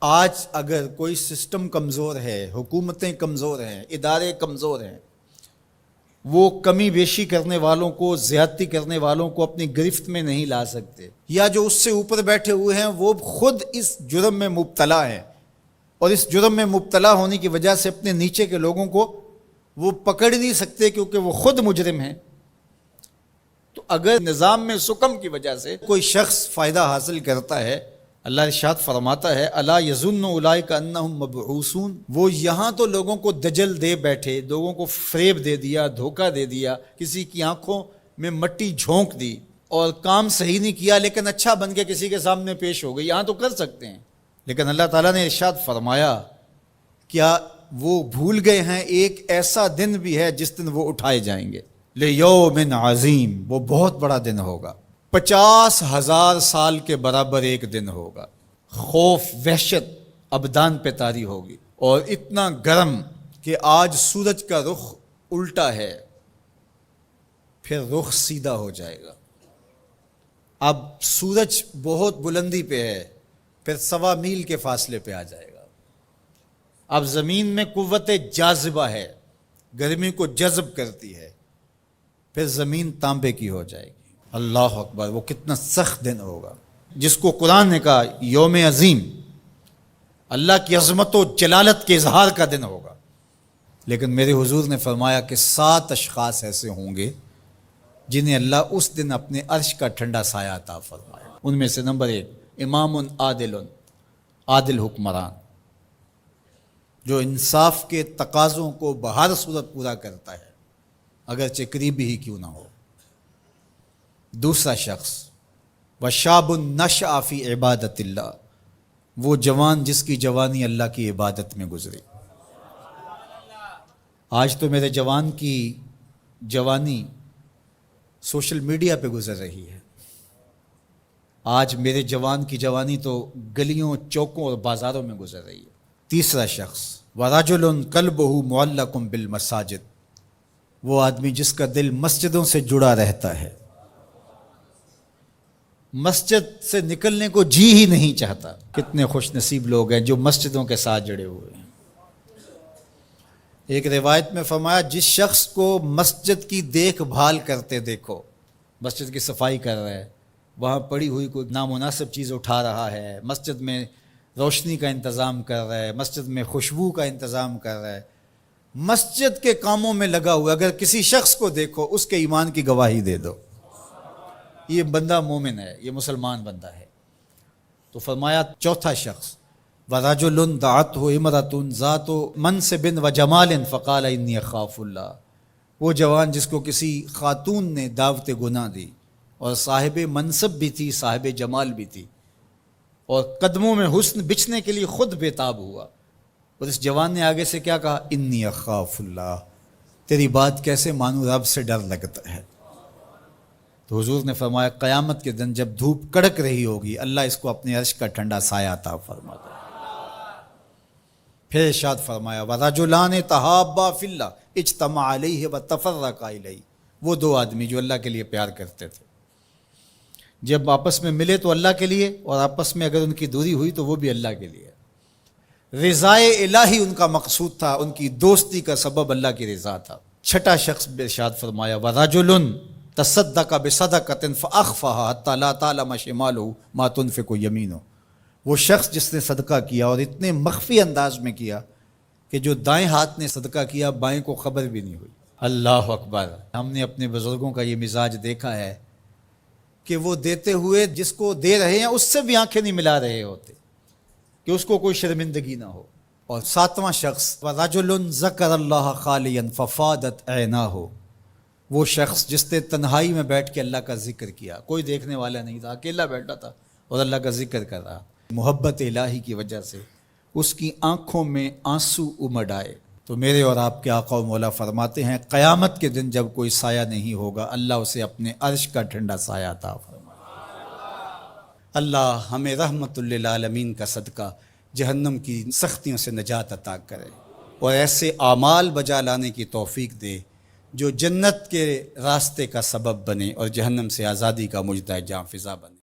آج اگر کوئی سسٹم کمزور ہے، حکومتیں کمزور ہیں، ادارے کمزور ہیں، وہ کمی بیشی کرنے والوں کو، زیادتی کرنے والوں کو اپنی گرفت میں نہیں لا سکتے، یا جو اس سے اوپر بیٹھے ہوئے ہیں وہ خود اس جرم میں مبتلا ہیں، اور اس جرم میں مبتلا ہونے کی وجہ سے اپنے نیچے کے لوگوں کو وہ پکڑ نہیں سکتے کیونکہ وہ خود مجرم ہیں۔ تو اگر نظام میں سکم کی وجہ سے کوئی شخص فائدہ حاصل کرتا ہے، اللہ ارشاد فرماتا ہے الا یظن اولئک انہم مبعوثون، وہ یہاں تو لوگوں کو دجل دے بیٹھے، لوگوں کو فریب دے دیا، دھوکہ دے دیا، کسی کی آنکھوں میں مٹی جھونک دی اور کام صحیح نہیں کیا لیکن اچھا بن کے کسی کے سامنے پیش ہو گئی، یہاں تو کر سکتے ہیں، لیکن اللہ تعالیٰ نے ارشاد فرمایا کیا وہ بھول گئے ہیں ایک ایسا دن بھی ہے جس دن وہ اٹھائے جائیں گے، لیوم عظیم، وہ بہت بڑا دن ہوگا، 50,000 سال کے برابر ایک دن ہوگا، خوف وحشت ابدان پہ طاری ہوگی، اور اتنا گرم کہ آج سورج کا رخ الٹا ہے، پھر رخ سیدھا ہو جائے گا، اب سورج بہت بلندی پہ ہے، پھر 1.25 میل کے فاصلے پہ آ جائے گا، اب زمین میں قوت جاذبہ ہے، گرمی کو جذب کرتی ہے، پھر زمین تانبے کی ہو جائے گی۔ اللہ اکبر، وہ کتنا سخت دن ہوگا جس کو قرآن نے کہا یوم عظیم، اللہ کی عظمت و جلالت کے اظہار کا دن ہوگا، لیکن میرے حضور نے فرمایا کہ 7 اشخاص ایسے ہوں گے جنہیں اللہ اس دن اپنے عرش کا ٹھنڈا سایہ عطا فرمائے۔ ان میں سے نمبر 1 امام عادل، عادل حکمران جو انصاف کے تقاضوں کو بہر صورت پورا کرتا ہے اگرچہ قریبی ہی کیوں نہ ہو۔ دوسرا شخص وشاب نشأ فی عبادت اللہ، وہ جوان جس کی جوانی اللہ کی عبادت میں گزری۔ آج تو میرے جوان کی جوانی سوشل میڈیا پہ گزر رہی ہے، آج میرے جوان کی جوانی تو گلیوں چوکوں اور بازاروں میں گزر رہی ہے۔ تیسرا شخص ورجل قلبہ معلق بالمساجد، وہ آدمی جس کا دل مسجدوں سے جڑا رہتا ہے، مسجد سے نکلنے کو جی ہی نہیں چاہتا۔ کتنے خوش نصیب لوگ ہیں جو مسجدوں کے ساتھ جڑے ہوئے ہیں۔ ایک روایت میں فرمایا جس شخص کو مسجد کی دیکھ بھال کرتے دیکھو، مسجد کی صفائی کر رہا ہے، وہاں پڑی ہوئی کوئی نامناسب چیز اٹھا رہا ہے، مسجد میں روشنی کا انتظام کر رہا ہے، مسجد میں خوشبو کا انتظام کر رہا ہے، مسجد کے کاموں میں لگا ہوا، اگر کسی شخص کو دیکھو اس کے ایمان کی گواہی دے دو یہ بندہ مومن ہے، یہ مسلمان بندہ ہے۔ تو فرمایا چوتھا شخص وَرَجُلٌ دَعَتْهُ امْرَأَةٌ ذَاتُ مَنْصِبٍ وَجَمَالٍ فَقَالَ إِنِّي أَخَافُ اللَّهَ، وہ جوان جس کو کسی خاتون نے دعوت گناہ دی اور صاحب منصب بھی تھی، صاحب جمال بھی تھی، اور قدموں میں حسن بچھنے کے لیے خود بےتاب ہوا، اور اس جوان نے آگے سے کیا کہا انی اخاف اللہ، تیری بات کیسے مانوں، رب سے ڈر لگتا ہے۔ تو حضور نے فرمایا قیامت کے دن جب دھوپ کڑک رہی ہوگی اللہ اس کو اپنے عرش کا ٹھنڈا سایہ عطا فرماتا ہے۔ پھر ارشاد فرمایا وَرَجُلَانِ تَحَابَّا فِي اللَّهِ اجْتَمَعَا عَلَيْهِ وَتَفَرَّقَا إِلَيْهِ، وہ 2 آدمی جو اللہ کے لیے پیار کرتے تھے جب آپس میں ملے تو اللہ کے لیے، اور آپس میں اگر ان کی دوری ہوئی تو وہ بھی اللہ کے لیے۔ رضائے الہی ان کا مقصود تھا، ان کی دوستی کا سبب اللہ کی رضا تھا۔ چھٹا شخص ارشاد فرمایا وَرَجُلٌ تَصَدَّقَ بِصَدَقَةٍ فَأَخْفَاهَا حَتَّى لَا تَعْلَمَ شِمَالُهُ مَا تُنْفِقُ يَمِينُهُ، وہ شخص جس نے صدقہ کیا اور اتنے مخفی انداز میں کیا کہ جو دائیں ہاتھ نے صدقہ کیا بائیں کو خبر بھی نہیں ہوئی۔ اللہ اکبر، ہم نے اپنے بزرگوں کا یہ مزاج دیکھا ہے کہ وہ دیتے ہوئے جس کو دے رہے ہیں اس سے بھی آنکھیں نہیں ملا رہے ہوتے کہ اس کو کوئی شرمندگی نہ ہو۔ اور 7واں شخص وَرَجُلٌ ذَكَرَ اللَّهَ خَالِيًا فَفَاضَتْ عَيْنَاهُ، وہ شخص جس نے تنہائی میں بیٹھ کے اللہ کا ذکر کیا، کوئی دیکھنے والا نہیں تھا، اکیلا بیٹھا تھا اور اللہ کا ذکر کر رہا، محبت الہی کی وجہ سے اس کی آنکھوں میں آنسو امڈ آئے۔ تو میرے اور آپ کے آقا و مولا فرماتے ہیں قیامت کے دن جب کوئی سایہ نہیں ہوگا اللہ اسے اپنے عرش کا ٹھنڈا سایہ عطا فرمائے۔ اللہ ہمیں رحمت للعالمین کا صدقہ جہنم کی سختیوں سے نجات عطا کرے اور ایسے اعمال بجا لانے کی توفیق دے جو جنت کے راستے کا سبب بنے اور جہنم سے آزادی کا مجدہ جاں فضا بنے۔